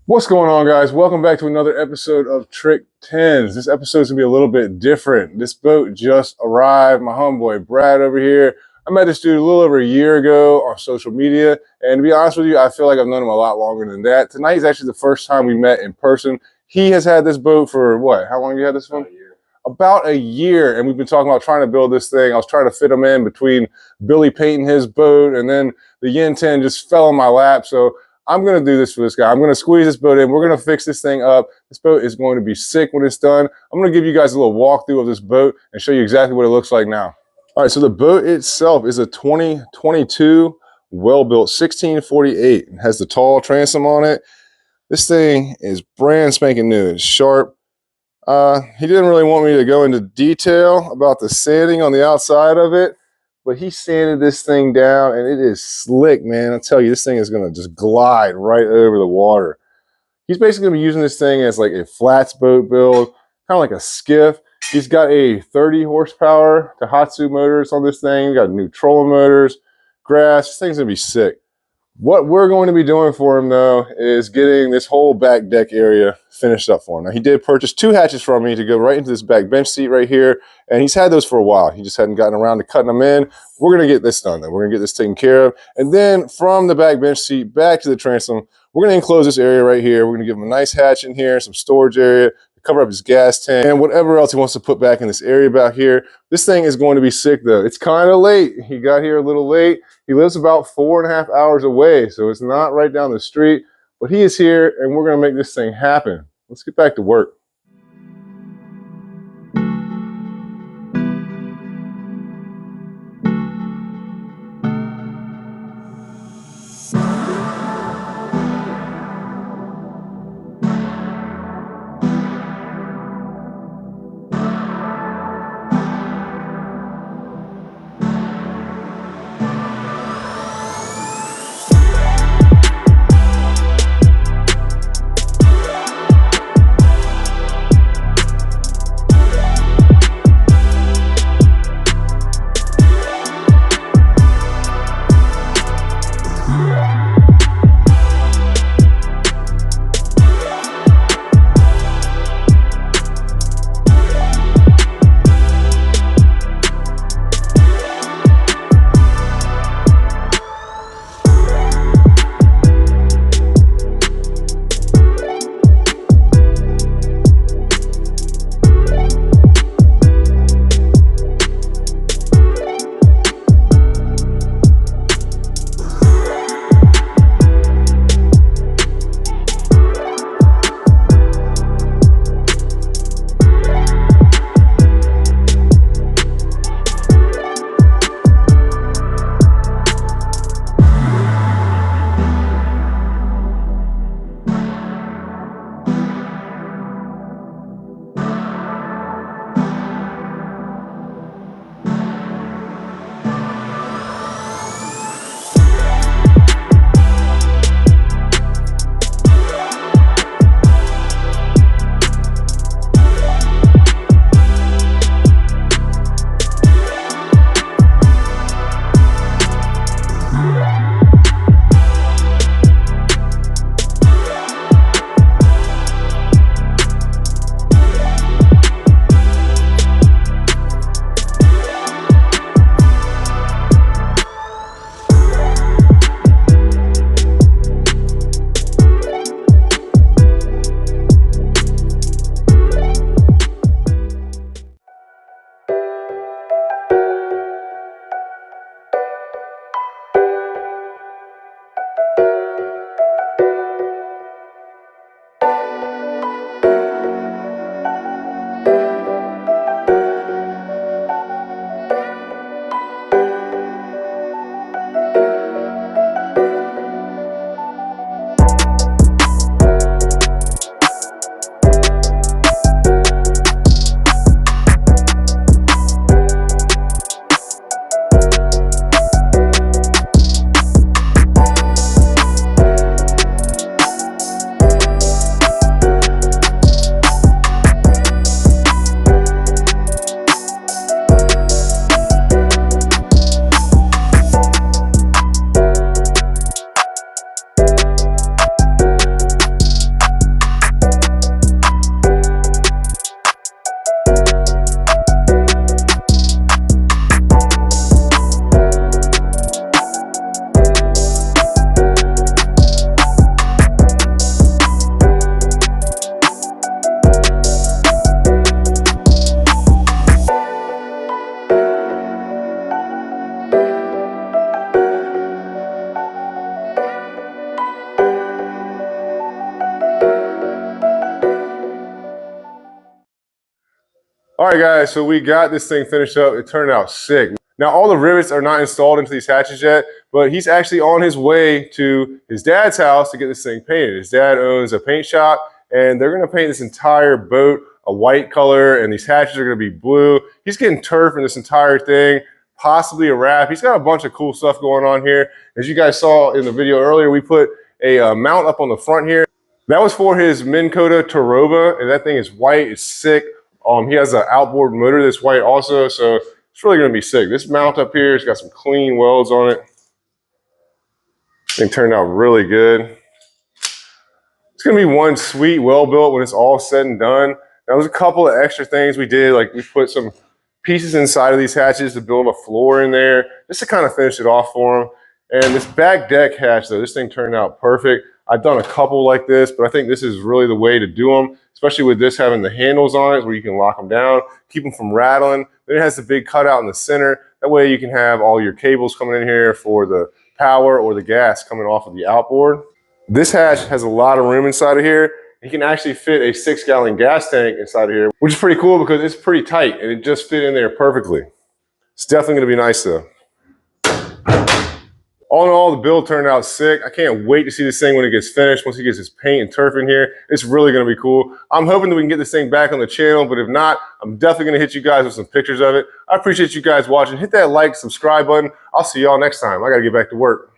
What's going on, guys? Welcome back to another episode of Trick 10s. This episode's gonna be a little bit different. This boat just arrived. My homeboy Brad over here. I met this dude a little over a year ago on social media, and to be honest with you, I feel like I've known him a lot longer than that. Tonight is actually the first time we met in person. He has had this boat for what? How long have you had this one? About a year, and we've been talking about trying to build this thing. I was trying to fit him in between Billy painting his boat, and then the Yin 10 just fell in my lap. So I'm going to do this for this guy. I'm going to squeeze this boat in. We're going to fix this thing up. This boat is going to be sick when it's done. I'm going to give you guys a little walkthrough of this boat and show you exactly what it looks like now. All right, so the boat itself is a 2022 well-built 1648. It has the tall transom on it. This thing is brand spanking new. It's sharp. He didn't really want me to go into detail about the sanding on the outside of it, but he sanded this thing down and it is slick, man. I tell you, this thing is going to just glide right over the water. He's basically going to be using this thing as like a flats boat build, kind of like a skiff. He's got a 30 horsepower Tohatsu motors on this thing. We got new trolling motors, grass. This thing's going to be sick. What we're going to be doing for him, though, is getting this whole back deck area finished up for him. Now, he did purchase 2 hatches from me to go right into this back bench seat right here, and he's had those for a while. He just hadn't gotten around to cutting them in. We're going to get this done, though. We're going to get this taken care of. And then from the back bench seat back to the transom, we're going to enclose this area right here. We're going to give him a nice hatch in here, some storage area, cover up his gas tank, and whatever else he wants to put back in this area back here. This thing is going to be sick, though. It's kind of late. He got here a little late. He lives about 4.5 hours away, so it's not right down the street, but he is here, and we're going to make this thing happen. Let's get back to work. All right, guys, so we got this thing finished up. It turned out sick. Now, all the rivets are not installed into these hatches yet, but he's actually on his way to his dad's house to get this thing painted. His dad owns a paint shop, and they're gonna paint this entire boat a white color, and these hatches are gonna be blue. He's getting turf in this entire thing, possibly a wrap. He's got a bunch of cool stuff going on here. As you guys saw in the video earlier, we put a mount up on the front here. That was for his Minn Kota Terrell, and that thing is white, it's sick. He has an outboard motor that's white also, so it's really gonna be sick. This mount up here has got some clean welds on it. Thing turned out really good. It's gonna be one sweet well built when it's all said and done. Now there's a couple of extra things we did, like we put some pieces inside of these hatches to build a floor in there, just to kind of finish it off for him. And this back deck hatch though, this thing turned out perfect. I've done a couple like this, but I think this is really the way to do them, especially with this having the handles on it where you can lock them down, keep them from rattling. Then it has the big cutout in the center. That way you can have all your cables coming in here for the power or the gas coming off of the outboard. This hatch has a lot of room inside of here. You can actually fit a 6-gallon gas tank inside of here, which is pretty cool because it's pretty tight and it just fit in there perfectly. It's definitely gonna be nice though. All in all, the build turned out sick. I can't wait to see this thing when it gets finished. Once he gets his paint and turf in here, it's really gonna be cool. I'm hoping that we can get this thing back on the channel, but if not, I'm definitely gonna hit you guys with some pictures of it. I appreciate you guys watching. Hit that like, subscribe button. I'll see y'all next time. I gotta get back to work.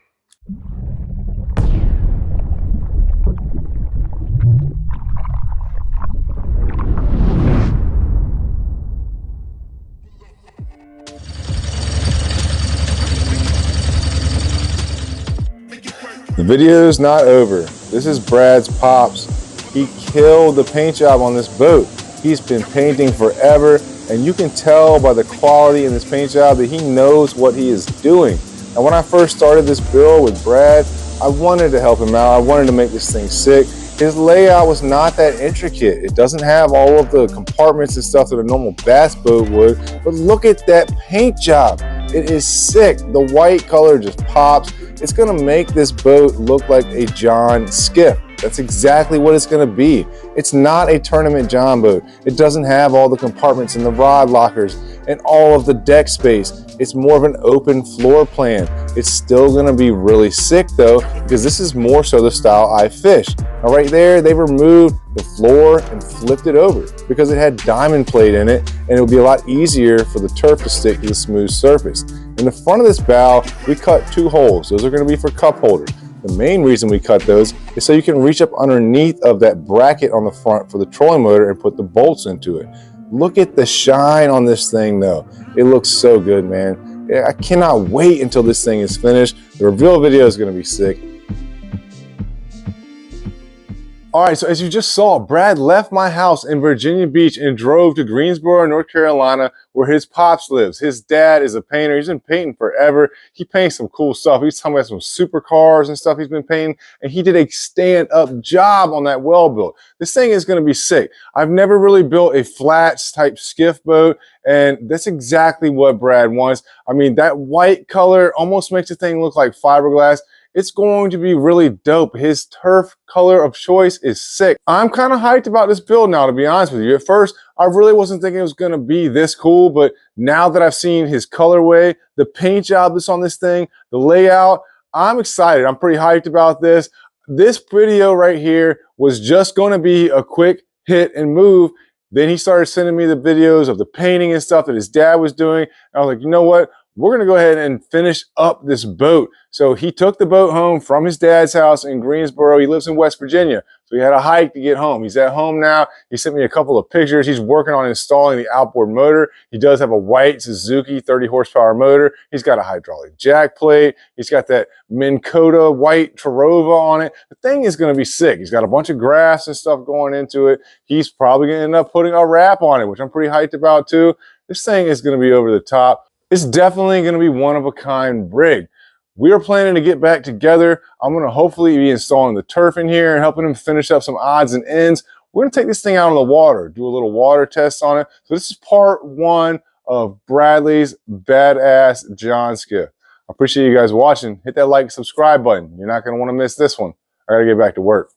The video's not over. This is Brad's pops. He killed the paint job on this boat. He's been painting forever, and you can tell by the quality in this paint job that he knows what he is doing. And when I first started this build with Brad, I wanted to help him out. I wanted to make this thing sick. His layout was not that intricate. It doesn't have all of the compartments and stuff that a normal bass boat would, but look at that paint job. It is sick. The white color just pops. It's gonna make this boat look like a John Skiff. That's exactly what it's gonna be. It's not a tournament John boat. It doesn't have all the compartments and the rod lockers and all of the deck space. It's more of an open floor plan. It's still gonna be really sick though, because this is more so the style I fish. Now right there, they removed the floor and flipped it over because it had diamond plate in it, and it would be a lot easier for the turf to stick to the smooth surface. In the front of this bow, we cut 2 holes. Those are gonna be for cup holders. The main reason we cut those is so you can reach up underneath of that bracket on the front for the trolling motor and put the bolts into it. Look at the shine on this thing though. It looks so good, man. I cannot wait until this thing is finished. The reveal video is gonna be sick. All right, so as you just saw, Brad left my house in Virginia Beach and drove to Greensboro, North Carolina, where his pops lives. His dad is a painter. He's been painting forever. He paints some cool stuff. He's telling me about some supercars and stuff he's been painting, and he did a stand-up job on that well build. This thing is gonna be sick. I've never really built a flats type skiff boat, and that's exactly what Brad wants. I mean, that white color almost makes the thing look like fiberglass. It's going to be really dope. His turf color of choice is sick. I'm kind of hyped about this build now, to be honest with you. At first, I really wasn't thinking it was going to be this cool, but now that I've seen his colorway, the paint job that's on this thing, the layout, I'm excited. I'm pretty hyped about this. This video right here was just going to be a quick hit and move. Then he started sending me the videos of the painting and stuff that his dad was doing. I was like, you know what? We're going to go ahead and finish up this boat. So he took the boat home from his dad's house in Greensboro. He lives in West Virginia. So he had a hike to get home. He's at home now. He sent me a couple of pictures. He's working on installing the outboard motor. He does have a white Suzuki 30 horsepower motor. He's got a hydraulic jack plate. He's got that Minn Kota white Terrell on it. The thing is going to be sick. He's got a bunch of grass and stuff going into it. He's probably going to end up putting a wrap on it, which I'm pretty hyped about too. This thing is going to be over the top. It's definitely going to be one-of-a-kind rig. We are planning to get back together. I'm going to hopefully be installing the turf in here and helping him finish up some odds and ends. We're going to take this thing out on the water, do a little water test on it. So this is part 1 of Bradley's badass John Skiff. I appreciate you guys watching. Hit that like and subscribe button. You're not going to want to miss this one. I got to get back to work.